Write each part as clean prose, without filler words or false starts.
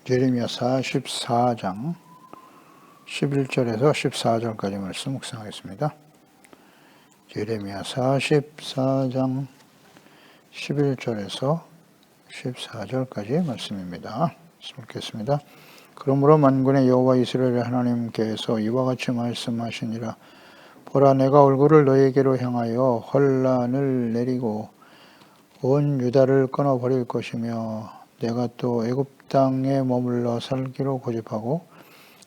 예레미야 44장 11절에서 14절까지 말씀 묵상하겠습습니다. 예레미야 44장 11절에서 14절까지 말씀입니다. 읽겠습니다. 그러므로 만군의 여호와 이스라엘 하나님께서 이와 같이 말씀하시니라. 보라, 내가 얼굴을 너에게로 향하여 환난을 내리고 온 유다를 끊어버릴 것이며 내가 또 애굽 땅에 머물러 살기로 고집하고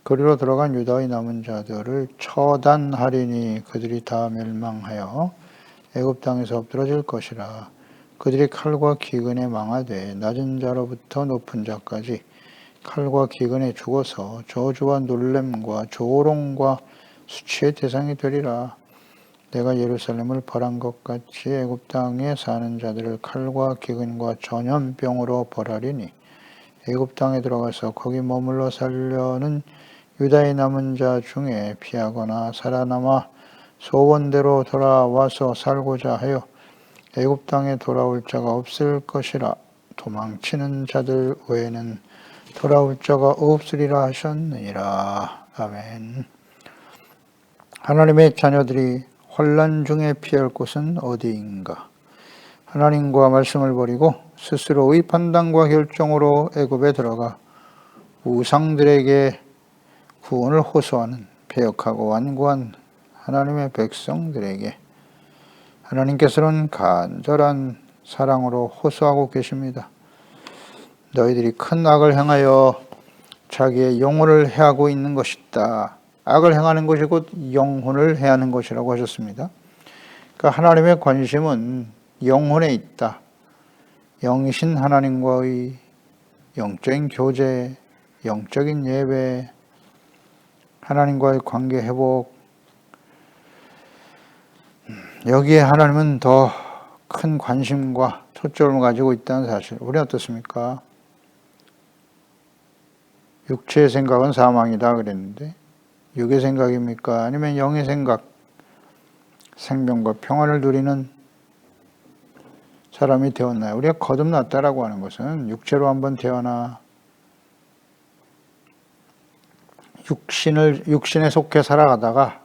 그리로 들어간 유다의 남은 자들을 처단하리니 그들이 다 멸망하여 애굽 땅에서 엎드러질 것이라. 그들이 칼과 기근에 망하되 낮은 자로부터 높은 자까지 칼과 기근에 죽어서 저주와 놀램과 조롱과 수치의 대상이 되리라. 내가 예루살렘을 벌한 것 같이 애굽 땅에 사는 자들을 칼과 기근과 전염병으로 벌하리니 애굽 땅에 들어가서 거기 머물러 살려는 유다의 남은 자 중에 피하거나 살아남아 소원대로 돌아와서 살고자 하여 애굽 땅에 돌아올 자가 없을 것이라. 도망치는 자들 외에는 돌아올 자가 없으리라 하셨느니라. 아멘. 하나님의 자녀들이 환난 중에 피할 곳은 어디인가? 하나님과 말씀을 버리고 스스로의 판단과 결정으로 애굽에 들어가 우상들에게 구원을 호소하는 배역하고 완고한 하나님의 백성들에게 하나님께서는 간절한 사랑으로 호소하고 계십니다. 너희들이 큰 악을 행하여 자기의 영혼을 해하고 있는 것이다. 악을 행하는 것이 곧 영혼을 해하는 것이라고 하셨습니다. 그러니까 하나님의 관심은 영혼에 있다. 영이신 하나님과의 영적인 교제, 영적인 예배, 하나님과의 관계 회복, 여기에 하나님은 더 큰 관심과 초점을 가지고 있다는 사실. 우리는 어떻습니까? 육체의 생각은 사망이다 그랬는데 육의 생각입니까? 아니면 영의 생각, 생명과 평안을 누리는 사람이 되었나요? 우리가 거듭났다라고 하는 것은 육체로 한번 태어나 육신에 속해 살아가다가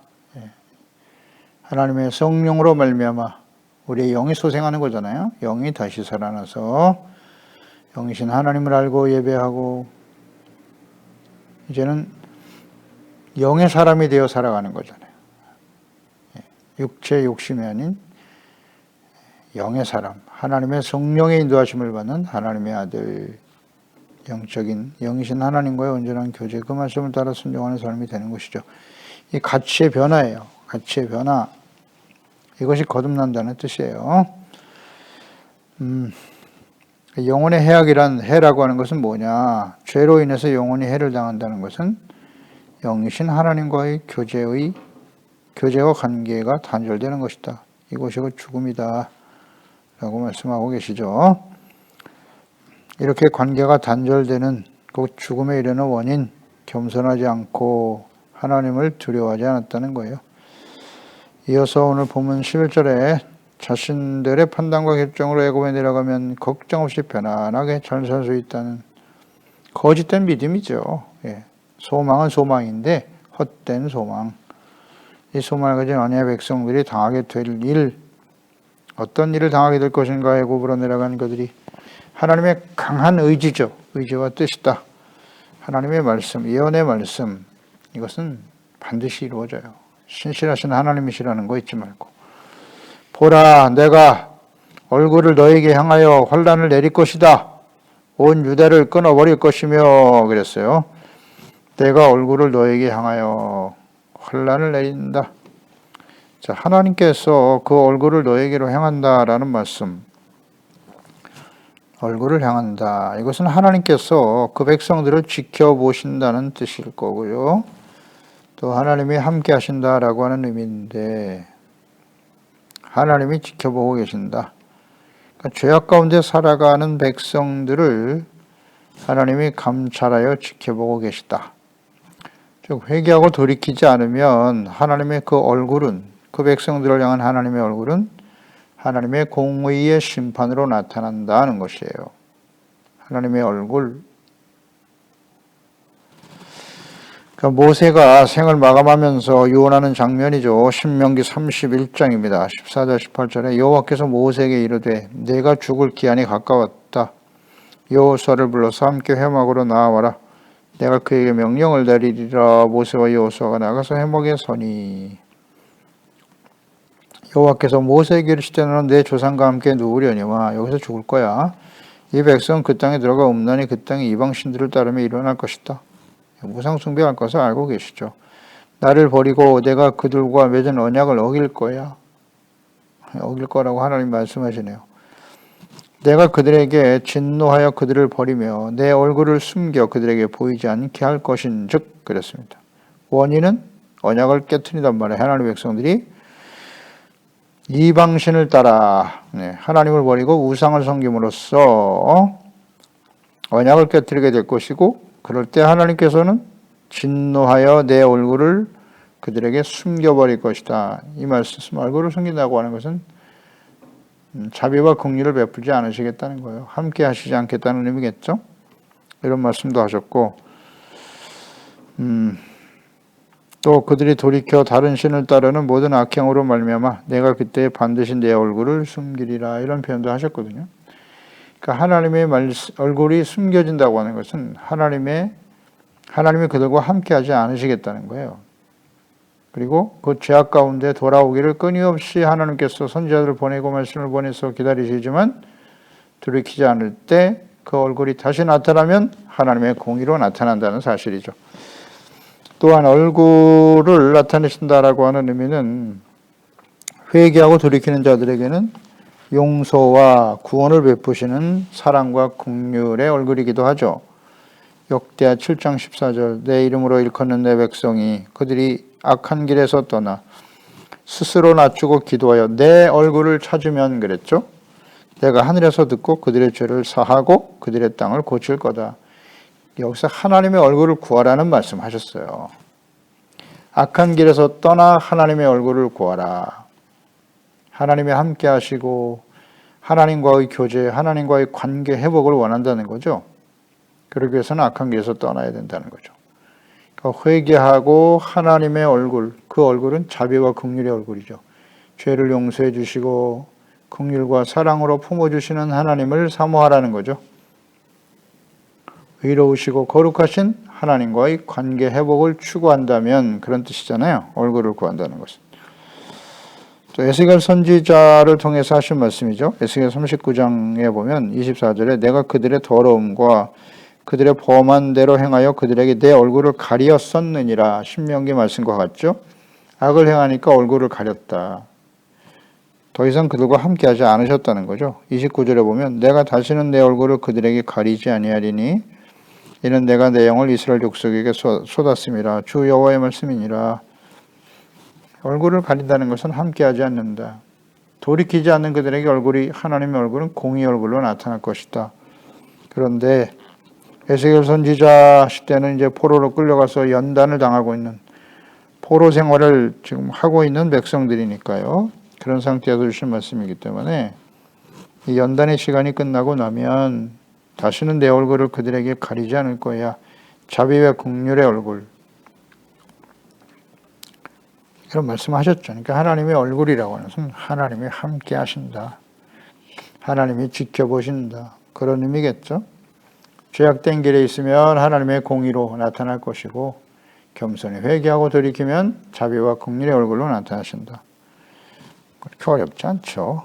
하나님의 성령으로 말미암아 우리의 영이 소생하는 거잖아요. 영이 다시 살아나서 영이신 하나님을 알고 예배하고 이제는 영의 사람이 되어 살아가는 거잖아요. 육체 욕심이 아닌 영의 사람, 하나님의 성령의 인도하심을 받는 하나님의 아들, 영적인 영이신 하나님과의 온전한 교제, 그 말씀을 따라 순종하는 사람이 되는 것이죠. 이 가치의 변화예요. 가치의 변화. 이것이 거듭난다는 뜻이에요. 영혼의 해라고 하는 것은 뭐냐? 죄로 인해서 영혼이 해를 당한다는 것은 영이신 하나님과의 교제와 관계가 단절되는 것이다. 이것이 죽음이다. 라고 말씀하고 계시죠. 이렇게 관계가 단절되는 그 죽음에 이르는 원인, 겸손하지 않고 하나님을 두려워하지 않았다는 거예요. 이어서 오늘 본문 11절에 자신들의 판단과 결정으로 애굽에 내려가면 걱정 없이 편안하게 잘 살 수 있다는 거짓된 믿음이죠. 소망은 소망인데 헛된 소망. 이 소망을 가진 언약의 백성들이 당하게 될 일, 어떤 일을 당하게 될 것인가. 애굽으로 내려간 그들이 하나님의 강한 의지죠. 의지와 뜻이다. 하나님의 말씀, 예언의 말씀, 이것은 반드시 이루어져요. 신실하신 하나님이시라는 거 잊지 말고. 보라, 내가 얼굴을 너에게 향하여 환난을 내릴 것이다. 온 유다를 끊어버릴 것이며 그랬어요. 내가 얼굴을 너에게 향하여 환난을 내린다. 자, 하나님께서 그 얼굴을 너에게로 향한다라는 말씀. 얼굴을 향한다. 이것은 하나님께서 그 백성들을 지켜보신다는 뜻일 거고요. 또 하나님이 함께 하신다라고 하는 의미인데 하나님이 지켜보고 계신다. 그러니까 죄악 가운데 살아가는 백성들을 하나님이 감찰하여 지켜보고 계시다. 즉 회개하고 돌이키지 않으면 하나님의 그 얼굴은, 그 백성들을 향한 하나님의 얼굴은 하나님의 공의의 심판으로 나타난다는 것이에요. 하나님의 얼굴, 모세가 생을 마감하면서 유언하는 장면이죠. 신명기 31장입니다. 14절 18절에 여호와께서 모세에게 이르되 내가 죽을 기한이 가까웠다. 여호수아를 불러서 함께 회막으로 나아와라. 내가 그에게 명령을 내리리라. 모세와 여호수아가 나가서 회막에 서니 여호와께서 모세에게 이르시되 너는 내 조상과 함께 누우려니와 여기서 죽을 거야. 이 백성은 그 땅에 들어가 없나니 그 땅이 이방 신들을 따르며 일어날 것이다. 우상 숭배할 것을 알고 계시죠. 나를 버리고 내가 그들과 맺은 언약을 어길 거야. 어길 거라고 하나님 말씀하시네요. 내가 그들에게 진노하여 그들을 버리며 내 얼굴을 숨겨 그들에게 보이지 않게 할 것인즉 그랬습니다. 원인은 언약을 깨트린단 말이에요. 하나님의 백성들이 이방신을 따라 하나님을 버리고 우상을 섬김으로써 언약을 깨트리게 될 것이고 그럴 때 하나님께서는 진노하여 내 얼굴을 그들에게 숨겨버릴 것이다. 이 말씀, 얼굴을 숨긴다고 하는 것은 자비와 긍휼을 베풀지 않으시겠다는 거예요. 함께 하시지 않겠다는 의미겠죠. 이런 말씀도 하셨고 또 그들이 돌이켜 다른 신을 따르는 모든 악행으로 말미암아 내가 그때 반드시 내 얼굴을 숨기리라. 이런 표현도 하셨거든요. 그러니까 하나님의 얼굴이 숨겨진다고 하는 것은 하나님이 그들과 함께하지 않으시겠다는 거예요. 그리고 그 죄악 가운데 돌아오기를 끊임없이 하나님께서 선지자들을 보내고 말씀을 보내서 기다리시지만 돌이키지 않을 때 그 얼굴이 다시 나타나면 하나님의 공의로 나타난다는 사실이죠. 또한 얼굴을 나타내신다라고 하는 의미는 회개하고 돌이키는 자들에게는 용서와 구원을 베푸시는 사랑과 긍휼의 얼굴이기도 하죠. 역대하 7장 14절 내 이름으로 일컫는 내 백성이 그들이 악한 길에서 떠나 스스로 낮추고 기도하여 내 얼굴을 찾으면 그랬죠. 내가 하늘에서 듣고 그들의 죄를 사하고 그들의 땅을 고칠 거다. 여기서 하나님의 얼굴을 구하라는 말씀하셨어요. 악한 길에서 떠나 하나님의 얼굴을 구하라. 하나님이 함께 하시고 하나님과의 교제, 하나님과의 관계 회복을 원한다는 거죠. 그러기 위해서는 악한 길에서 떠나야 된다는 거죠. 그러니까 회개하고 하나님의 얼굴, 그 얼굴은 자비와 긍휼의 얼굴이죠. 죄를 용서해 주시고 긍휼과 사랑으로 품어주시는 하나님을 사모하라는 거죠. 의로우시고 거룩하신 하나님과의 관계 회복을 추구한다면 그런 뜻이잖아요. 얼굴을 구한다는 것은. 또 에스겔 선지자를 통해서 하신 말씀이죠. 에스겔 39장에 보면 24절에 내가 그들의 더러움과 그들의 범한 대로 행하여 그들에게 내 얼굴을 가리었었느니라. 신명기 말씀과 같죠. 악을 행하니까 얼굴을 가렸다. 더 이상 그들과 함께하지 않으셨다는 거죠. 29절에 보면 내가 다시는 내 얼굴을 그들에게 가리지 아니하리니 이는 내가 내 영을 이스라엘 족속에게 쏟았음이라. 주 여호와의 말씀이니라. 얼굴을 가린다는 것은 함께하지 않는다. 돌이키지 않는 그들에게 하나님의 얼굴은 공의 얼굴로 나타날 것이다. 그런데 에스겔 선지자 시대는 이제 포로로 끌려가서 연단을 당하고 있는 포로 생활을 지금 하고 있는 백성들이니까요. 그런 상태에서 주신 말씀이기 때문에 이 연단의 시간이 끝나고 나면 다시는 내 얼굴을 그들에게 가리지 않을 거야. 자비와 긍휼의 얼굴. 이런 말씀하셨죠. 그러니까 하나님의 얼굴이라고 하는 것은 하나님이 함께 하신다. 하나님이 지켜보신다. 그런 의미겠죠. 죄악된 길에 있으면 하나님의 공의로 나타날 것이고 겸손히 회개하고 돌이키면 자비와 긍휼의 얼굴로 나타나신다. 그렇게 어렵지 않죠.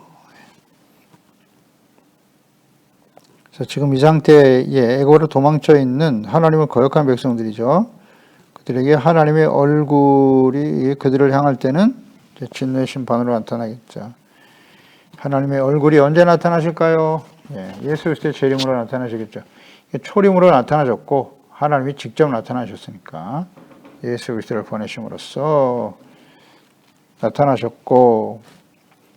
그래서 지금 이 상태에 애고로 도망쳐 있는 하나님을 거역한 백성들이죠. 그들에게 하나님의 얼굴이 그들을 향할 때는 진노의 심판으로 나타나겠죠. 하나님의 얼굴이 언제 나타나실까요? 예수 그리스도의 재림으로 나타나시겠죠. 초림으로 나타나셨고 하나님이 직접 나타나셨으니까 예수 그리스도를 보내심으로써 나타나셨고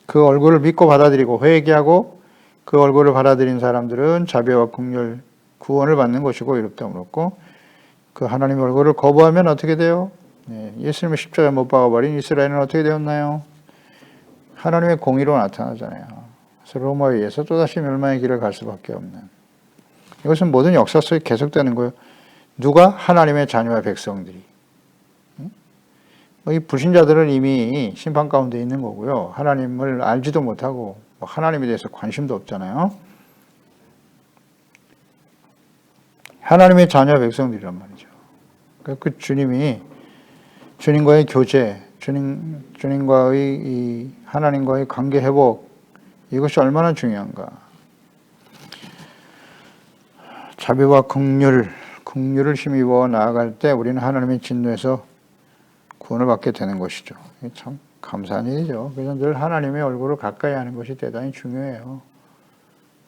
그 얼굴을 믿고 받아들이고 회개하고 그 얼굴을 받아들인 사람들은 자비와 긍휼 구원을 받는 것이고 이롭다고 그렇고 그 하나님의 얼굴을 거부하면 어떻게 돼요? 예수님을 십자가에 못 박아버린 이스라엘은 어떻게 되었나요? 하나님의 공의로 나타나잖아요. 그래서 로마에 의해서 또다시 멸망의 길을 갈 수밖에 없는. 이것은 모든 역사 속에 계속되는 거예요. 누가? 하나님의 자녀와 백성들이. 이 불신자들은 이미 심판 가운데 있는 거고요. 하나님을 알지도 못하고 하나님에 대해서 관심도 없잖아요. 하나님의 자녀 백성들이란 말이죠. 그 주님이 주님과의 교제, 주님과의 이 하나님과의 관계 회복, 이것이 얼마나 중요한가. 자비와 긍휼을 힘입어 나아갈 때 우리는 하나님의 진노에서 구원을 받게 되는 것이죠. 참 감사한 일이죠. 그래서 늘 하나님의 얼굴을 가까이 하는 것이 대단히 중요해요.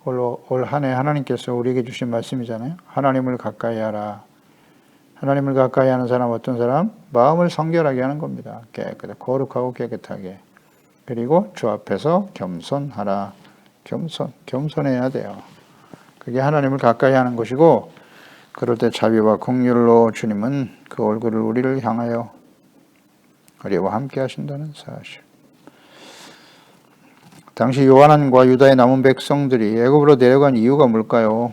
올 한 해 하나님께서 우리에게 주신 말씀이잖아요. 하나님을 가까이 하라. 하나님을 가까이 하는 사람 어떤 사람? 마음을 성결하게 하는 겁니다. 거룩하고 깨끗하게. 그리고 주 앞에서 겸손하라. 겸손해야 돼요. 그게 하나님을 가까이 하는 것이고, 그럴 때 자비와 긍휼로 주님은 그 얼굴을 우리를 향하여 우리와 함께 하신다는 사실. 당시 요한안과 유다의 남은 백성들이 애굽으로 내려간 이유가 뭘까요?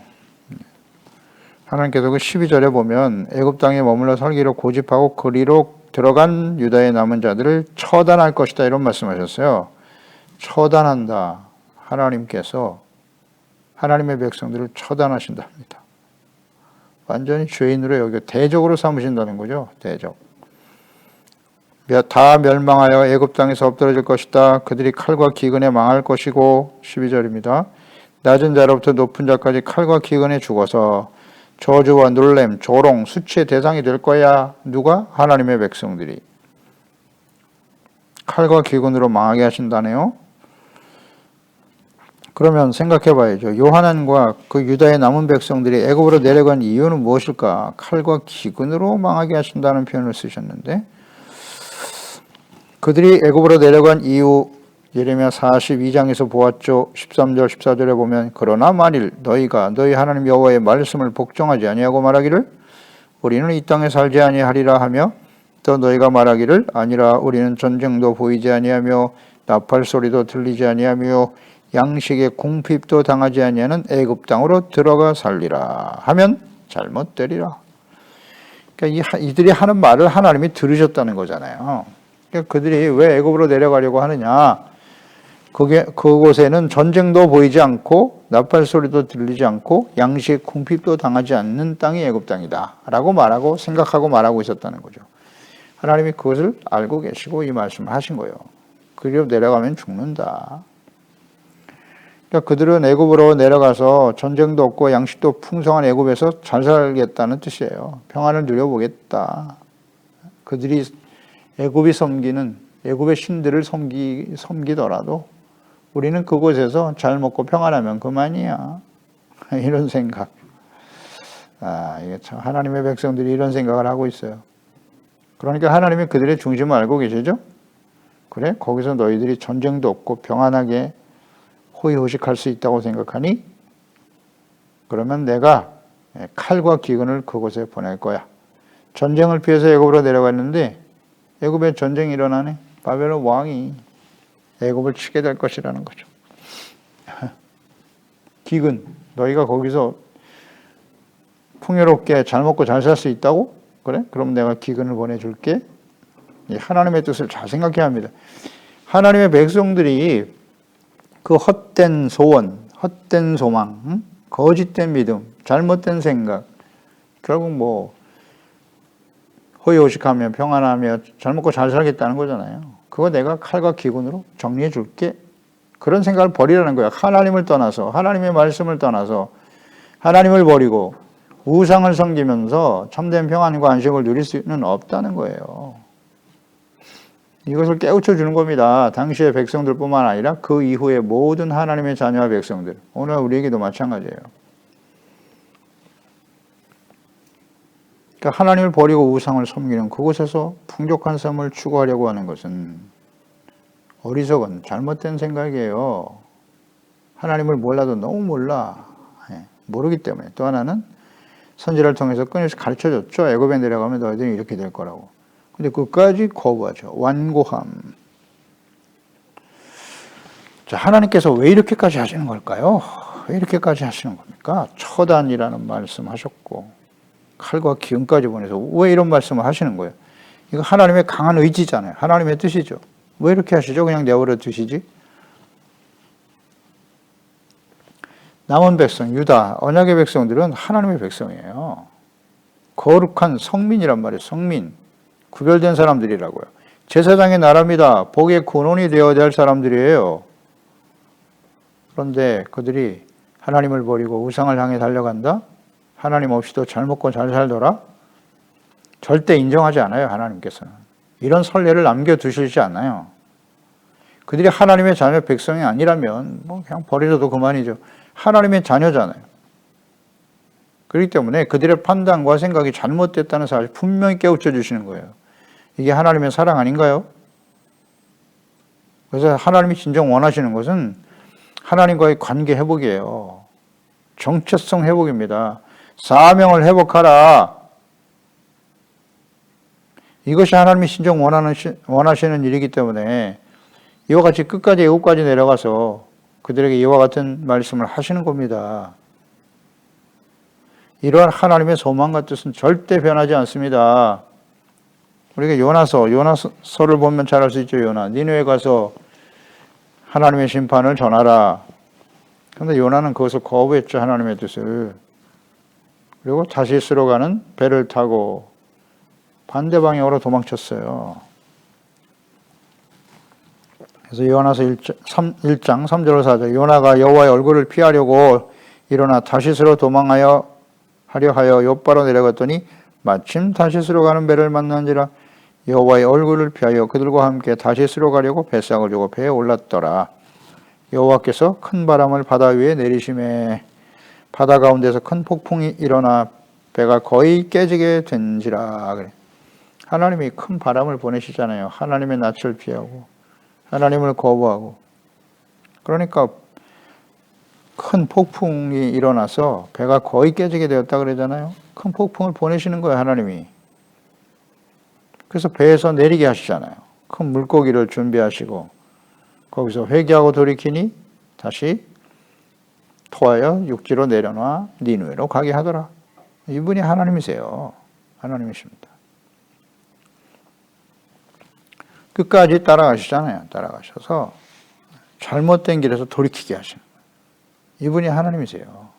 하나님께서 그 12절에 보면 애굽 땅에 머물러 살기로 고집하고 그리로 들어간 유다의 남은 자들을 처단할 것이다, 이런 말씀하셨어요. 처단한다. 하나님께서 하나님의 백성들을 처단하신답니다. 완전히 죄인으로 여겨 대적으로 삼으신다는 거죠. 대적. 다 멸망하여 애굽 땅에서 엎드러질 것이다. 그들이 칼과 기근에 망할 것이고, 12절입니다. 낮은 자로부터 높은 자까지 칼과 기근에 죽어서 저주와 놀램, 조롱, 수치의 대상이 될 거야. 누가? 하나님의 백성들이. 칼과 기근으로 망하게 하신다네요. 그러면 생각해 봐야죠. 요한안과 그 유다의 남은 백성들이 애굽으로 내려간 이유는 무엇일까? 칼과 기근으로 망하게 하신다는 표현을 쓰셨는데, 그들이 애굽으로 내려간 이유, 예레미야 42장에서 보았죠. 13절 14절에 보면 그러나 만일 너희가 너희 하나님 여호와의 말씀을 복종하지 아니하고 말하기를 우리는 이 땅에 살지 아니하리라 하며, 또 너희가 말하기를 아니라 우리는 전쟁도 보이지 아니하며 나팔 소리도 들리지 아니하며 양식의 궁핍도 당하지 아니하는 애굽 땅으로 들어가 살리라 하면 잘못되리라. 그러니까 이들이 하는 말을 하나님이 들으셨다는 거잖아요. 그러니까 그들이 왜 애굽으로 내려가려고 하느냐? 그곳에는 전쟁도 보이지 않고 나팔 소리도 들리지 않고 양식 궁핍도 당하지 않는 땅이 애굽 땅이다라고 말하고 생각하고 말하고 있었다는 거죠. 하나님이 그것을 알고 계시고 이 말씀을 하신 거예요. 그리로 내려가면 죽는다. 그러니까 그들은 애굽으로 내려가서 전쟁도 없고 양식도 풍성한 애굽에서 잘 살겠다는 뜻이에요. 평안을 누려보겠다. 그들이 애굽의 신들을 섬기더라도 우리는 그곳에서 잘 먹고 평안하면 그만이야. 이런 생각. 이게 참 하나님의 백성들이 이런 생각을 하고 있어요. 그러니까 하나님이 그들의 중심을 알고 계시죠? 그래? 거기서 너희들이 전쟁도 없고 평안하게 호의호식할 수 있다고 생각하니? 그러면 내가 칼과 기근을 그곳에 보낼 거야. 전쟁을 피해서 애굽으로 내려갔는데 애굽에 전쟁이 일어나네. 바벨론 왕이 애굽을 치게 될 것이라는 거죠. 기근, 너희가 거기서 풍요롭게 잘 먹고 잘 살 수 있다고? 그래? 그럼 내가 기근을 보내줄게. 하나님의 뜻을 잘 생각해야 합니다. 하나님의 백성들이 그 헛된 소원, 헛된 소망, 거짓된 믿음, 잘못된 생각, 결국 호의호식하며 평안하며 잘 먹고 잘 살겠다는 거잖아요. 그거 내가 칼과 기근으로 정리해 줄게. 그런 생각을 버리라는 거야. 하나님을 떠나서, 하나님의 말씀을 떠나서 하나님을 버리고 우상을 섬기면서 참된 평안과 안식을 누릴 수는 없다는 거예요. 이것을 깨우쳐 주는 겁니다. 당시의 백성들뿐만 아니라 그 이후의 모든 하나님의 자녀와 백성들, 오늘 우리에게도 마찬가지예요. 그러니까 하나님을 버리고 우상을 섬기는 그곳에서 풍족한 삶을 추구하려고 하는 것은 어리석은 잘못된 생각이에요. 하나님을 몰라도 너무 몰라. 모르기 때문에. 또 하나는 선지자를 통해서 끊임없이 가르쳐줬죠. 애굽에 내려가면 너희들이 이렇게 될 거라고. 근데 끝까지 거부하죠. 완고함. 자, 하나님께서 왜 이렇게까지 하시는 걸까요? 왜 이렇게까지 하시는 겁니까? 처단이라는 말씀 하셨고 칼과 기근까지 보내서 왜 이런 말씀을 하시는 거예요? 이거 하나님의 강한 의지잖아요. 하나님의 뜻이죠. 왜 이렇게 하시죠? 그냥 내버려 두시지? 남은 백성, 유다, 언약의 백성들은 하나님의 백성이에요. 거룩한 성민이란 말이에요. 성민. 구별된 사람들이라고요. 제사장의 나라입니다. 복의 근원이 되어야 될 사람들이에요. 그런데 그들이 하나님을 버리고 우상을 향해 달려간다? 하나님 없이도 잘 먹고 잘 살더라? 절대 인정하지 않아요. 하나님께서는. 이런 선례를 남겨두시지 않아요. 그들이 하나님의 자녀 백성이 아니라면 그냥 버리셔도 그만이죠. 하나님의 자녀잖아요. 그렇기 때문에 그들의 판단과 생각이 잘못됐다는 사실 분명히 깨우쳐 주시는 거예요. 이게 하나님의 사랑 아닌가요? 그래서 하나님이 진정 원하시는 것은 하나님과의 관계 회복이에요. 정체성 회복입니다. 사명을 회복하라. 이것이 하나님이 진정 원하시는 일이기 때문에 이와 같이 끝까지 애국까지 내려가서 그들에게 이와 같은 말씀을 하시는 겁니다. 이러한 하나님의 소망과 뜻은 절대 변하지 않습니다. 우리가 요나서를 보면 잘 알 수 있죠. 요나. 니느웨 가서 하나님의 심판을 전하라. 그런데 요나는 그것을 거부했죠. 하나님의 뜻을. 그리고 다시스로 가는 배를 타고 반대 방향으로 도망쳤어요. 그래서 요나서 1장 3절 4절 요나가 여호와의 얼굴을 피하려고 일어나 다시스로 도망하려 하여 욥바로 내려갔더니 마침 다시스로 가는 배를 만난지라 여호와의 얼굴을 피하여 그들과 함께 다시스로 가려고 뱃삭을 주고 배에 올랐더라. 여호와께서 큰 바람을 바다 위에 내리심에 바다 가운데서 큰 폭풍이 일어나 배가 거의 깨지게 된지라. 그래. 하나님이 큰 바람을 보내시잖아요. 하나님의 낯을 피하고 하나님을 거부하고. 그러니까 큰 폭풍이 일어나서 배가 거의 깨지게 되었다 그러잖아요. 큰 폭풍을 보내시는 거예요. 하나님이. 그래서 배에서 내리게 하시잖아요. 큰 물고기를 준비하시고 거기서 회개하고 돌이키니 다시 토하여 육지로 내려놔 니느웨로 가게 하더라. 이분이 하나님이세요. 하나님이십니다. 끝까지 따라가시잖아요. 따라가셔서 잘못된 길에서 돌이키게 하시는 거예요. 이분이 하나님이세요.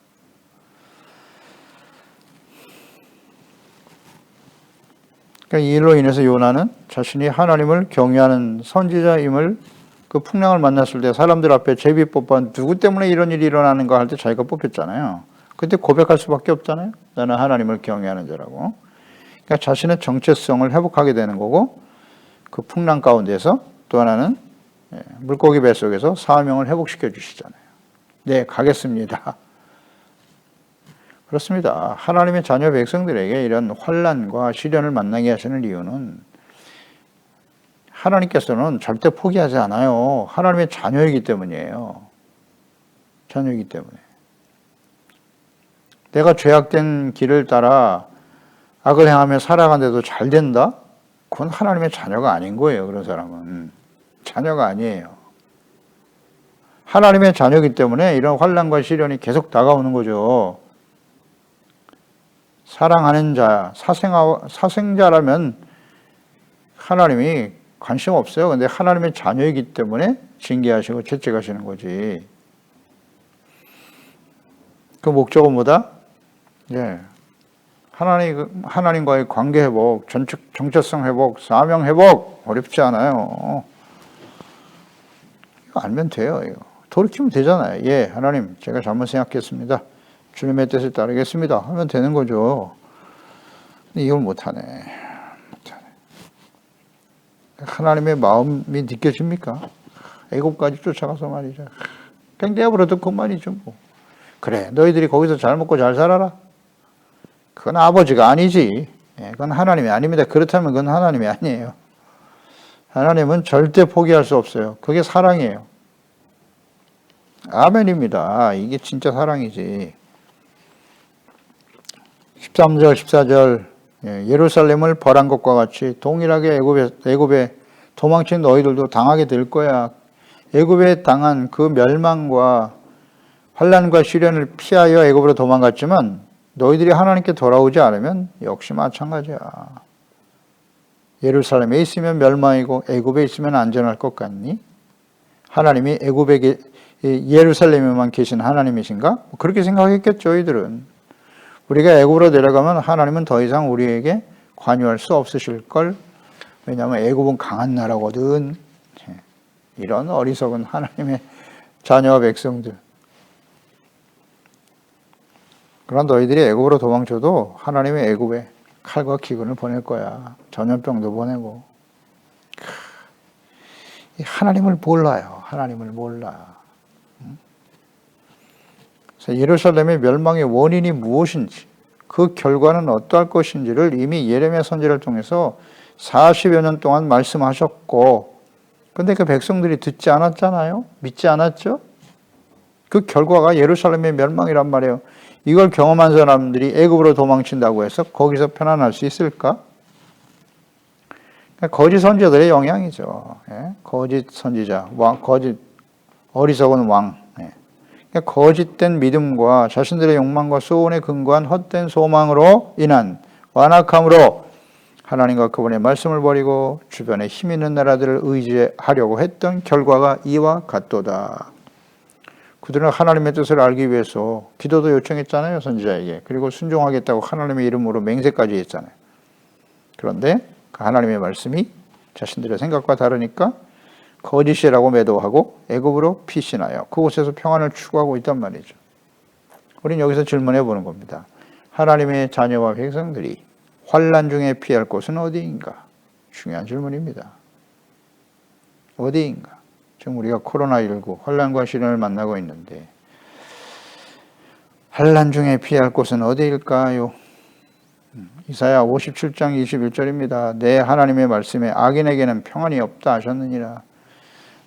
그러니까 이 일로 인해서 요나는 자신이 하나님을 경외하는 선지자임을 그 풍랑을 만났을 때 사람들 앞에 제비 뽑아 누구 때문에 이런 일이 일어나는가 할 때 자기가 뽑혔잖아요. 그때 고백할 수밖에 없잖아요. 나는 하나님을 경외하는 자라고. 그러니까 자신의 정체성을 회복하게 되는 거고 그 풍랑 가운데서 또 하나는 물고기 뱃속에서 사명을 회복시켜 주시잖아요. 네, 가겠습니다. 그렇습니다. 하나님의 자녀 백성들에게 이런 환난과 시련을 만나게 하시는 이유는 하나님께서는 절대 포기하지 않아요. 하나님의 자녀이기 때문이에요. 자녀이기 때문에. 내가 죄악된 길을 따라 악을 행하며 살아간데도 잘 된다? 그건 하나님의 자녀가 아닌 거예요. 그런 사람은. 자녀가 아니에요. 하나님의 자녀이기 때문에 이런 환난과 시련이 계속 다가오는 거죠. 사랑하는 자, 사생자라면 하나님이 관심 없어요. 근데 하나님의 자녀이기 때문에 징계하시고 채찍하시는 거지. 그 목적은 뭐다? 하나님과의 관계 회복, 정체성 회복, 사명 회복 어렵지 않아요. 이거 알면 돼요. 이거. 돌이키면 되잖아요. 예, 하나님, 제가 잘못 생각했습니다. 주님의 뜻을 따르겠습니다. 하면 되는 거죠. 근데 이걸 못하네. 하나님의 마음이 느껴집니까? 애국까지 쫓아가서 말이죠. 그냥 내버려도 그만이죠. 뭐. 그래, 너희들이 거기서 잘 먹고 잘 살아라. 그건 아버지가 아니지. 그건 하나님이 아닙니다. 그렇다면 그건 하나님이 아니에요. 하나님은 절대 포기할 수 없어요. 그게 사랑이에요. 아멘입니다. 이게 진짜 사랑이지. 13절, 14절 예루살렘을 벌한 것과 같이 동일하게 애굽에 도망친 너희들도 당하게 될 거야. 애굽에 당한 그 멸망과 환난과 시련을 피하여 애굽으로 도망갔지만 너희들이 하나님께 돌아오지 않으면 역시 마찬가지야. 예루살렘에 있으면 멸망이고 애굽에 있으면 안전할 것 같니? 하나님이 애굽에 예루살렘에만 계신 하나님이신가? 그렇게 생각했겠죠, 이들은. 우리가 애굽으로 내려가면 하나님은 더 이상 우리에게 관여할 수 없으실 걸. 왜냐하면 애굽은 강한 나라거든. 이런 어리석은 하나님의 자녀와 백성들. 그런 너희들이 애굽으로 도망쳐도 하나님의 애굽에 칼과 기근을 보낼 거야. 전염병도 보내고. 하나님을 몰라요. 하나님을 몰라. 그래서 예루살렘의 멸망의 원인이 무엇인지, 그 결과는 어떠할 것인지를 이미 예레미야 선지자를 통해서 40여 년 동안 말씀하셨고, 근데 그 백성들이 듣지 않았잖아요. 믿지 않았죠. 그 결과가 예루살렘의 멸망이란 말이에요. 이걸 경험한 사람들이 애굽으로 도망친다고 해서 거기서 편안할 수 있을까? 거짓 선지자들의 영향이죠. 거짓 선지자, 거짓 어리석은 왕. 거짓된 믿음과 자신들의 욕망과 소원에 근거한 헛된 소망으로 인한 완악함으로 하나님과 그분의 말씀을 버리고 주변에 힘 있는 나라들을 의지하려고 했던 결과가 이와 같도다. 그들은 하나님의 뜻을 알기 위해서 기도도 요청했잖아요, 선지자에게. 그리고 순종하겠다고 하나님의 이름으로 맹세까지 했잖아요. 그런데 그 하나님의 말씀이 자신들의 생각과 다르니까 거짓이라고 매도하고 애굽으로 피신하여 그곳에서 평안을 추구하고 있단 말이죠. 우리는 여기서 질문해 보는 겁니다. 하나님의 자녀와 백성들이 환난 중에 피할 곳은 어디인가? 중요한 질문입니다. 어디인가? 지금 우리가 코로나19 환난과 시련을 만나고 있는데 환난 중에 피할 곳은 어디일까요? 이사야 57장 21절입니다. 내 하나님의 말씀에 악인에게는 평안이 없다 하셨느니라.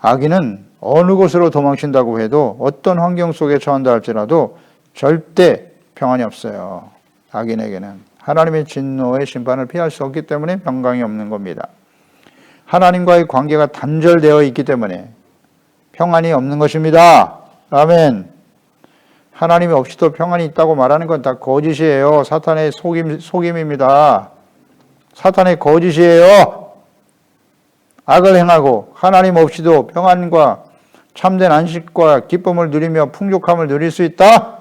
악인은 어느 곳으로 도망친다고 해도 어떤 환경 속에 처한다 할지라도 절대 평안이 없어요. 악인에게는 하나님의 진노의 심판을 피할 수 없기 때문에 평강이 없는 겁니다. 하나님과의 관계가 단절되어 있기 때문에 평안이 없는 것입니다. 아멘. 하나님이 없이도 평안이 있다고 말하는 건 다 거짓이에요. 사탄의 속임입니다. 사탄의 거짓이에요. 악을 행하고 하나님 없이도 평안과 참된 안식과 기쁨을 누리며 풍족함을 누릴 수 있다?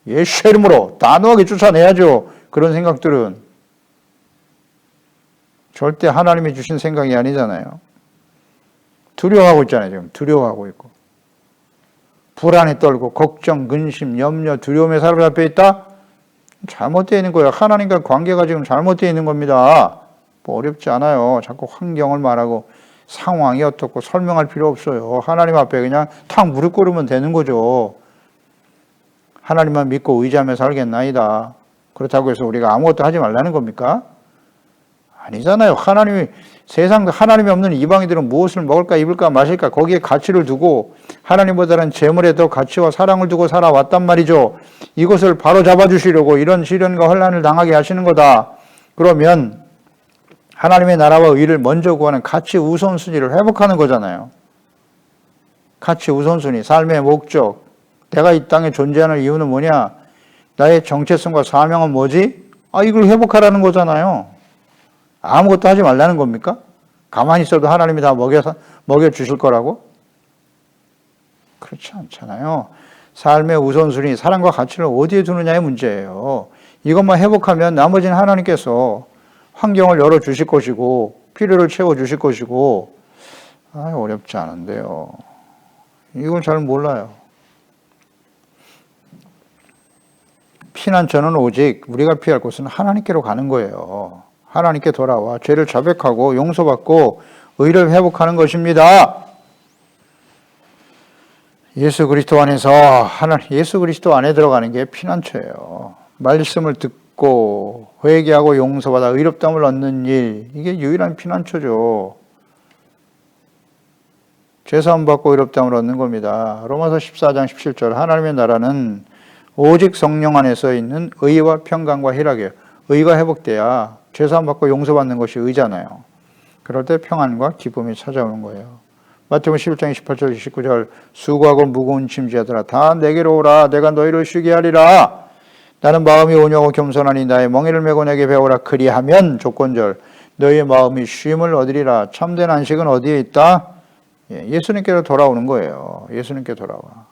예수의 이름으로 단호하게 쫓아내야죠. 그런 생각들은 절대 하나님이 주신 생각이 아니잖아요. 두려워하고 있잖아요. 지금 두려워하고 있고 불안에 떨고 걱정, 근심, 염려, 두려움에 사로잡혀 있다? 잘못되어 있는 거예요. 하나님과 관계가 지금 잘못되어 있는 겁니다. 뭐 어렵지 않아요. 자꾸 환경을 말하고 상황이 어떻고 설명할 필요 없어요. 하나님 앞에 그냥 탁 무릎 꿇으면 되는 거죠. 하나님만 믿고 의지하며 살겠나이다. 그렇다고 해서 우리가 아무것도 하지 말라는 겁니까? 아니잖아요. 하나님이 세상 하나님이 없는 이방인들은 무엇을 먹을까 입을까 마실까 거기에 가치를 두고 하나님보다는 재물에 더 가치와 사랑을 두고 살아왔단 말이죠. 이것을 바로 잡아주시려고 이런 시련과 혼란을 당하게 하시는 거다. 그러면 하나님의 나라와 의를 먼저 구하는 가치 우선순위를 회복하는 거잖아요. 가치 우선순위, 삶의 목적, 내가 이 땅에 존재하는 이유는 뭐냐? 나의 정체성과 사명은 뭐지? 이걸 회복하라는 거잖아요. 아무것도 하지 말라는 겁니까? 가만히 있어도 하나님이 다 먹여주실 거라고? 그렇지 않잖아요. 삶의 우선순위, 사랑과 가치를 어디에 두느냐의 문제예요. 이것만 회복하면 나머지는 하나님께서 환경을 열어주실 것이고 필요를 채워주실 것이고 어렵지 않은데요. 이걸 잘 몰라요. 피난처는 오직 우리가 피할 곳은 하나님께로 가는 거예요. 하나님께 돌아와 죄를 자백하고 용서받고 의를 회복하는 것입니다. 예수 그리스도 안에서 예수 그리스도 안에 들어가는 게 피난처예요. 말씀을 듣고 회개하고 용서받아 의롭다함을 얻는 일, 이게 유일한 피난처죠. 죄사함 받고 의롭다함을 얻는 겁니다. 로마서 14장 17절 하나님의 나라는 오직 성령 안에서 있는 의와 평강과 희락이에요. 의가 회복돼야 죄사함 받고 용서받는 것이 의잖아요. 그럴 때 평안과 기쁨이 찾아오는 거예요. 마태복음 11장 28절 29절 수고하고 무거운 짐지하더라 다 내게로 오라 내가 너희를 쉬게 하리라. 나는 마음이 온유하고 겸손하니 나의 멍에를 메고 내게 배우라. 그리하면 조건절 너희의 마음이 쉼을 얻으리라. 참된 안식은 어디에 있다? 예수님께로 돌아오는 거예요. 예수님께 돌아와.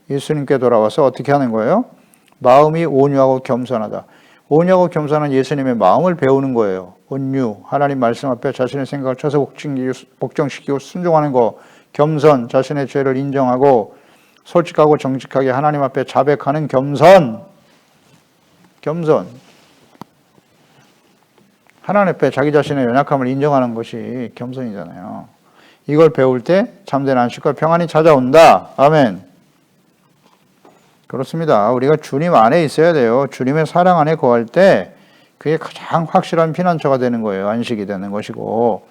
예수님께 돌아와서 어떻게 하는 거예요? 마음이 온유하고 겸손하다. 온유하고 겸손한 예수님의 마음을 배우는 거예요. 온유, 하나님 말씀 앞에 자신의 생각을 쳐서 복종시키고 순종하는 거. 겸손, 자신의 죄를 인정하고 솔직하고 정직하게 하나님 앞에 자백하는 겸손. 하나님 앞에 자기 자신의 연약함을 인정하는 것이 겸손이잖아요. 이걸 배울 때 참된 안식과 평안이 찾아온다. 아멘. 그렇습니다. 우리가 주님 안에 있어야 돼요. 주님의 사랑 안에 거할 때 그게 가장 확실한 피난처가 되는 거예요. 안식이 되는 것이고.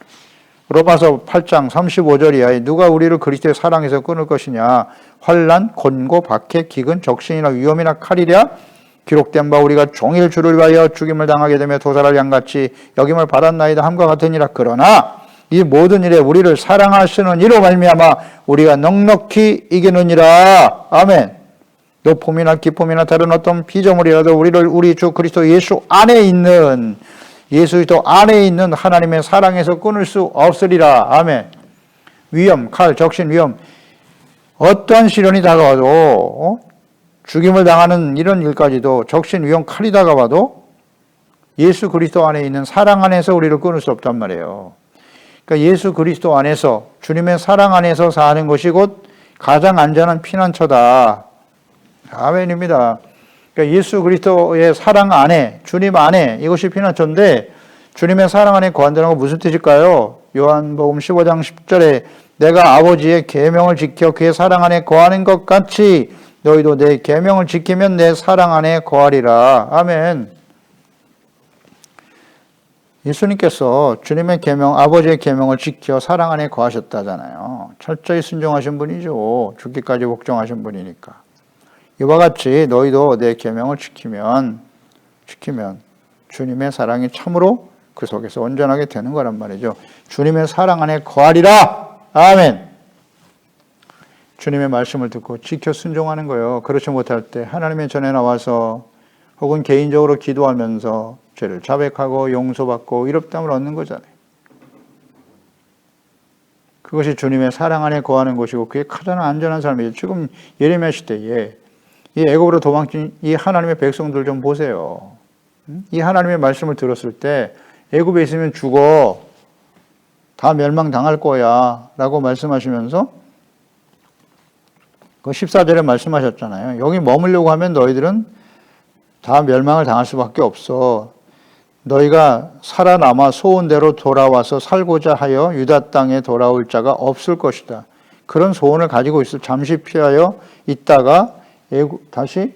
로마서 8장 35절이야. 누가 우리를 그리스도의 사랑에서 끊을 것이냐. 환난, 곤고, 박해, 기근, 적신이나 위험이나 칼이랴. 기록된 바 우리가 종일 주를 위하여 죽임을 당하게 되며 도살할 양같이 여김을 받았나이다 함과 같으니라. 그러나 이 모든 일에 우리를 사랑하시는 이로 말미암아 우리가 넉넉히 이기느니라. 아멘. 높음이나 기쁨이나 다른 어떤 피조물이라도 우리를 우리 주 그리스도 예수 안에 있는 예수 그리스도 안에 있는 하나님의 사랑에서 끊을 수 없으리라. 아멘. 위험, 칼, 적신, 위험, 어떠한 시련이 다가와도 죽임을 당하는 이런 일까지도 적신, 위험, 칼이 다가와도 예수 그리스도 안에 있는 사랑 안에서 우리를 끊을 수 없단 말이에요. 그러니까 예수 그리스도 안에서 주님의 사랑 안에서 사는 것이 곧 가장 안전한 피난처다. 아멘입니다. 그러니까 예수 그리스도의 사랑 안에, 주님 안에 이것이 피난처인데 주님의 사랑 안에 거한다는 건 무슨 뜻일까요? 요한복음 15장 10절에 내가 아버지의 계명을 지켜 그의 사랑 안에 거하는 것 같이 너희도 내 계명을 지키면 내 사랑 안에 거하리라. 아멘. 예수님께서 주님의 계명, 아버지의 계명을 지켜 사랑 안에 거하셨다잖아요. 철저히 순종하신 분이죠. 죽기까지 복종하신 분이니까. 이와 같이 너희도 내 계명을 지키면 주님의 사랑이 참으로 그 속에서 온전하게 되는 거란 말이죠. 주님의 사랑 안에 거하리라. 아멘. 주님의 말씀을 듣고 지켜 순종하는 거예요. 그렇지 못할 때 하나님의 전에 나와서 혹은 개인적으로 기도하면서 죄를 자백하고 용서받고 의롭다함을 얻는 거잖아요. 그것이 주님의 사랑 안에 거하는 것이고 그게 가장 안전한 삶이죠. 지금 예레미야 시대에 이 애굽으로 도망친 이 하나님의 백성들 좀 보세요. 이 하나님의 말씀을 들었을 때 애굽에 있으면 죽어. 다 멸망당할 거야. 라고 말씀하시면서 그 14절에 말씀하셨잖아요. 여기 머물려고 하면 너희들은 다 멸망을 당할 수밖에 없어. 너희가 살아남아 소원대로 돌아와서 살고자 하여 유다 땅에 돌아올 자가 없을 것이다. 그런 소원을 가지고 있어 잠시 피하여 있다가 다시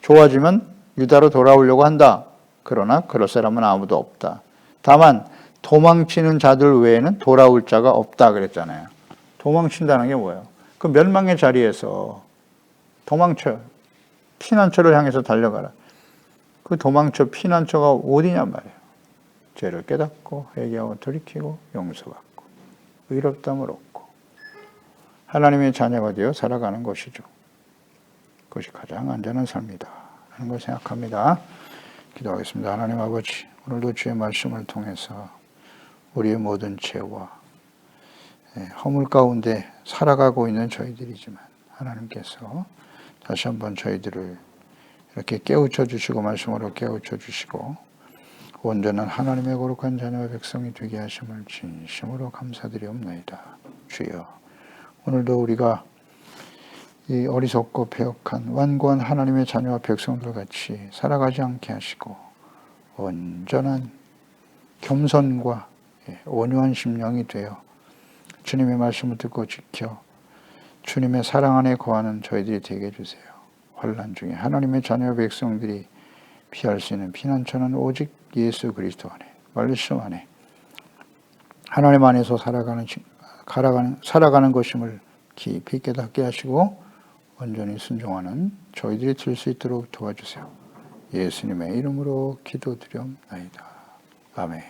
좋아지면 유다로 돌아오려고 한다. 그러나 그럴 사람은 아무도 없다. 다만 도망치는 자들 외에는 돌아올 자가 없다 그랬잖아요. 도망친다는 게 뭐예요? 그 멸망의 자리에서 도망쳐요. 피난처를 향해서 달려가라. 그 도망쳐 피난처가 어디냔 말이에요. 죄를 깨닫고 회개하고 돌이키고 용서받고 의롭다함을 얻고 하나님의 자녀가 되어 살아가는 것이죠. 그것이 가장 안전한 삶이다 하는 걸 생각합니다. 기도하겠습니다. 하나님 아버지, 오늘도 주의 말씀을 통해서 우리의 모든 죄와 허물 가운데 살아가고 있는 저희들이지만 하나님께서 다시 한번 저희들을 이렇게 깨우쳐 주시고 말씀으로 깨우쳐 주시고 온전한 하나님의 거룩한 자녀와 백성이 되게 하심을 진심으로 감사드리옵나이다. 주여, 오늘도 우리가 이 어리석고 배역한 완고한 하나님의 자녀와 백성들 같이 살아가지 않게 하시고 온전한 겸손과 온유한 심령이 되어 주님의 말씀을 듣고 지켜 주님의 사랑 안에 거하는 저희들이 되게 해주세요. 환난 중에 하나님의 자녀 백성들이 피할 수 있는 피난처는 오직 예수 그리스도 안에, 말씀 안에 하나님 안에서 살아가는 것임을 깊이 깨닫게 하시고 온전히 순종하는 저희들이 될 수 있도록 도와주세요. 예수님의 이름으로 기도드리옵나이다. 아멘.